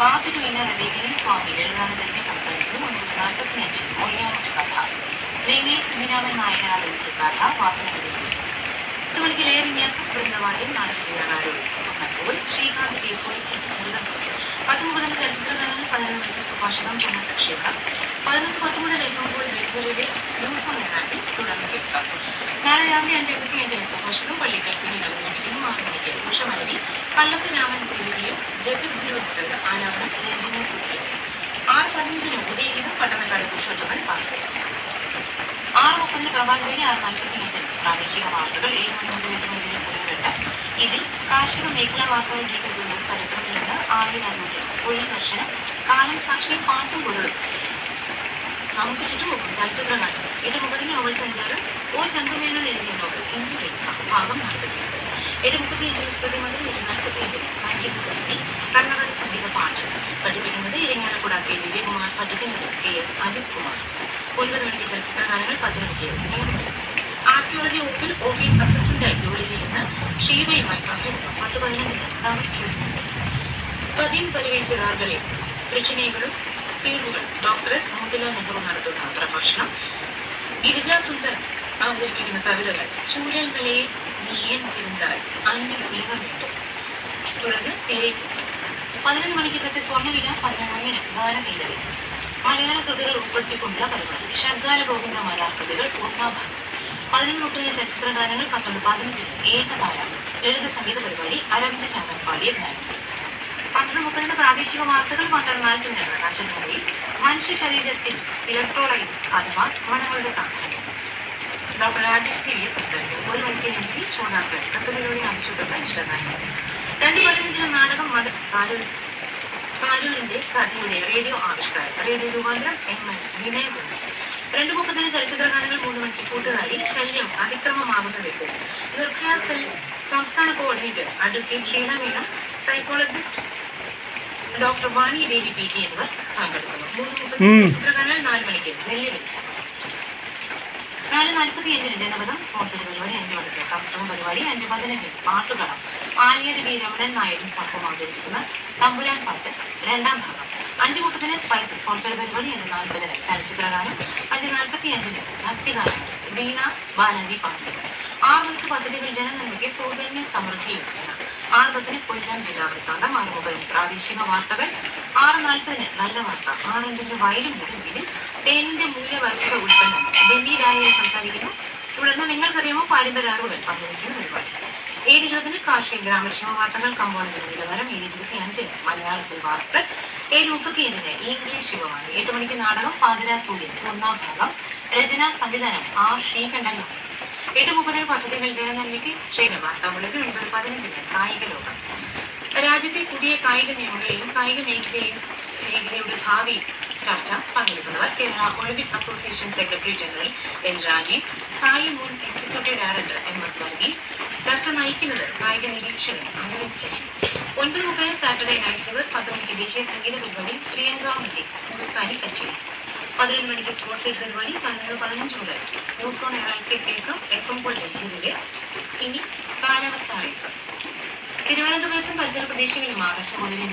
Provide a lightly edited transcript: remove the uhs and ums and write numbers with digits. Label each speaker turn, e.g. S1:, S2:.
S1: Path to inner അവേക്കനിംഗ് സ്വാമി ലളിതാനന്ദന്റെ സംസാരിക്കുന്നു 9:45 മൊഴിയാമൊഴി കഥ നെയ്മി കുഞ്ഞിരാമൻ നായനാർ എഴുതിയ കഥ വാസനകളിൽ 10 മണിക്ക് ലയ വിന്യാസം വൃന്ദവാദ്യം നാടകീയനാരോട് ശ്രീകാന്ത് കേൾക്കോളി 10:30 ചലച്ചിത്രഗാനങ്ങൾ 11 മണിക്ക് സുഭാഷിതം പുനഃപ്രക്ഷേപണം 11:10 മുതൽ എത്തുമ്പോൾ ബേക്കറിയുടെ ന്യൂസ് ഓൺ എയറാപ്പിൽ തുടർന്ന് കേൾക്കാം. നാളെ രാവിലെ 5:55 സുഭാഷിതം പള്ളിക്കരത്തിൽ അവതരിപ്പിക്കുന്നു. 6 മണിക്ക് ഉഷമലരി പള്ളത്ത് രാമൻ തിരുവിയും ജഗദ്ഗുരു ആലാപനം രഞ്ജിനി സുഖി 6:15 ഉദയഗീതം പട്ടണക്കാട് പുരുഷോത്തമൻ പാട്ട് 6:30 പ്രഭാതവേലി 6:45 പ്രാദേശിക വാർത്തകൾ 7 മണി മുതൽ 8 മണി വരെ പുറപ്പെട്ട ഇതിൽ കാർഷിക മേഖലാ വാർത്തകൾ കേൾക്കുന്ന സ്ഥലത്തുനിന്ന് ആദ്യ തൊഴിൽ ദർശനം കാലം സാക്ഷി പാട്ടും പൊരുളും നമുക്ക് ചുറ്റുമുഖം ചലച്ചിത്രങ്ങൾ 8:30 നോവൽ സഞ്ചാരം ഓ ചന്തുമേനോൻ എഴുതിയ നോവൽ ഇന്ത്യ ഭാഗം 45 7:35 സ്തുതി മുതൽ 7:45 സംഗീത സമിതി കർണാടക സംഗീത പാട്ട് പഠിപ്പിക്കുന്നത് ഇരിങ്ങാലക്കുട കെ വിജയകുമാർ പഠിക്കുന്നത് KS അജിത് കുമാർ 9 മണിക്ക് ചലച്ചിത്രഗാനങ്ങൾ 10 മണിക്ക് ആർക്കിയോളജി വകുപ്പിൽ ഓഫീസ് അസിസ്റ്റന്റായി ജോലി ചെയ്യുന്ന ഷീവയുമായി അഭിമുഖം 10:15 പതിയും പരിവേശകാർകളെ പ്രശ്നങ്ങളും തീർവുകൾ ഡോക്ടർ മോത്തിലാൽ നെഹ്റു നടത്തുന്ന പ്രഭാഷണം ഗിരിജ സുന്ദരം അവതരിപ്പിക്കുന്ന കവിതകൾ ചൂഴൽ മലയിൽ നീയൻ തിരുന്താൽ അന്യ ദൈവം വേണ്ടു തുടർന്ന് 11 മണിക്ക് ഇന്നത്തെ സ്വർണ്ണവില 11 ഗാനകേന്ദ്രം മലയാള കൃതികൾ ഉൾപ്പെടുത്തിക്കൊണ്ടുള്ള പരിപാടി ഷഡ്ഗാല ഗോവിന്ദ മലയാള കൃതികൾ പൂർണ്ണാഭാഗം 11:30 ചലച്ചിത്രഗാനങ്ങൾ 11:15 ഏകതാര ലളിത സംഗീത പരിപാടി അരവിന്ദ് ശങ്കർ പാടിയ ഗാനം 12:30 പ്രാദേശിക വാർത്തകൾ 12:40 പ്രകാശനങ്ങളിൽ മനുഷ്യ ശരീരത്തിൽ ഇലക്ട്രോലൈറ്റ് അഥവാ മണങ്ങളുടെ പ്രാധാന്യം ഡോക്ടർ രാജേഷ് ടി സംസാരിക്കും. 1 മണിക്ക് നെഞ്ചി ശ്രോതാക്കൾ കത്തുകളിലൂടെ ആവശ്യപ്പെട്ട ഇഷ്ടഗാനം 2:15 നാടകം കാലൂരിന്റെ കഥയുടെ റേഡിയോ ആവിഷ്കാരം റേഡിയോ രൂപാന്തരം വിനയകുമാർ 2:30 ചലച്ചിത്രഗാനങ്ങൾ 3 മണിക്ക് കൂട്ടുകാരി ശല്യം അതിക്രമമാകുന്നതെപ്പോൾ നിർഭയ സെൽ സംസ്ഥാന coordinator advocate Sheela Meena psychologist doctor Vani Devi PT എന്നിവർ പങ്കെടുക്കുന്നു. 3:30 ചലച്ചിത്രഗാനങ്ങൾ 4 മണിക്ക് നെല്ലി വെളിച്ചം 4:45 ജനപദം സ്പോൺസർ പരിപാടി 5 മണിക്ക് സംസ്കൃതം പരിപാടി 5:15 പാട്ടുകളം ആലിയടി ബി രമണൻ നായരും സംഘം അവതരിപ്പിക്കുന്ന തമ്പുരാൻ പാട്ട് 2ാം ഭാഗം 5:30 സ്പൈസ് സ്പോൺസർ പരിപാടി 5:40 ചലച്ചിത്രഗാനം 5:45 ഭക്തിഗാനങ്ങൾ വീണ ബാലാജി പാട്ട് 6 മണിക്ക് പദ്ധതികൾ ജനനന്മയ്ക്ക് സൗജന്യ സമൃദ്ധി യോജന 6:10 കൊല്ലം ജില്ലാ വൃത്താന്തം 6:30 പ്രാദേശിക വാർത്തകൾ 6:40 നല്ല വാർത്ത 6:5 വയലും കൂടി ഇതിൽ തേനിന്റെ മൂല്യവർദ്ധിത ഉൽപ്പന്നം ഡെന്നിരായ സംസാരിക്കുന്നു. തുടർന്ന് നിങ്ങൾക്കറിയാമോ പാരമ്പര്യ അറിവുകൾ പങ്കുവയ്ക്കുന്ന പരിപാടി 7:20 കാർഷിക ഗ്രാമക്ഷേമ വാർത്തകൾ കമ്പോളങ്ങളുടെ നിലവാരം 7:25 മലയാളത്തിൽ വാർത്തകൾ 7:35 ഇംഗ്ലീഷ് യുവമാണ് 8 മണിക്ക് നാടകം പാതിരാ സൂര്യൻ 1ാം ഭാഗം രചന സംവിധാനം R ശ്രീകണ്ഠൻ 8:30 പദ്ധതികൾ ജനനന്മയ്ക്ക് ശ്രേണി വാർത്താമുള്ളത് 9:15 കായിക ലോകം രാജ്യത്തെ പുതിയ കായിക നിയമങ്ങളെയും കായിക മേഖലയുടെ ഭാവി ചർച്ച പങ്കെടുക്കുന്നവർ Kerala Olympic association secretary general N Rajeev SAI മുൻ എക്സിക്യൂട്ടീവ് ഡയറക്ടർ MS വർഗീസ് ചർച്ച നയിക്കുന്നത് കായിക നിരീക്ഷകൻ Amit Sasi 9:30 Saturday night fever 10 മണിക്ക് ദേശീയ സംഗീത പരിപാടി പ്രിയങ്ക മല്ലിക് ഹിന്ദുസ്ഥാനി കച്ചേരി 11 മണിക്ക് സ്പോർട്സ് പരിപാടി 12:15 മുതൽ ന്യൂസ് ഓൺ എയറാപ്പിൽ കേൾക്കാം FM ഡൽഹിയിലെ ഇനി കാലാവസ്ഥ അറിയിപ്പ് തിരുവനന്തപുരത്തും പരിസര പ്രദേശങ്ങളിലും ആകാശം പൊതുവെ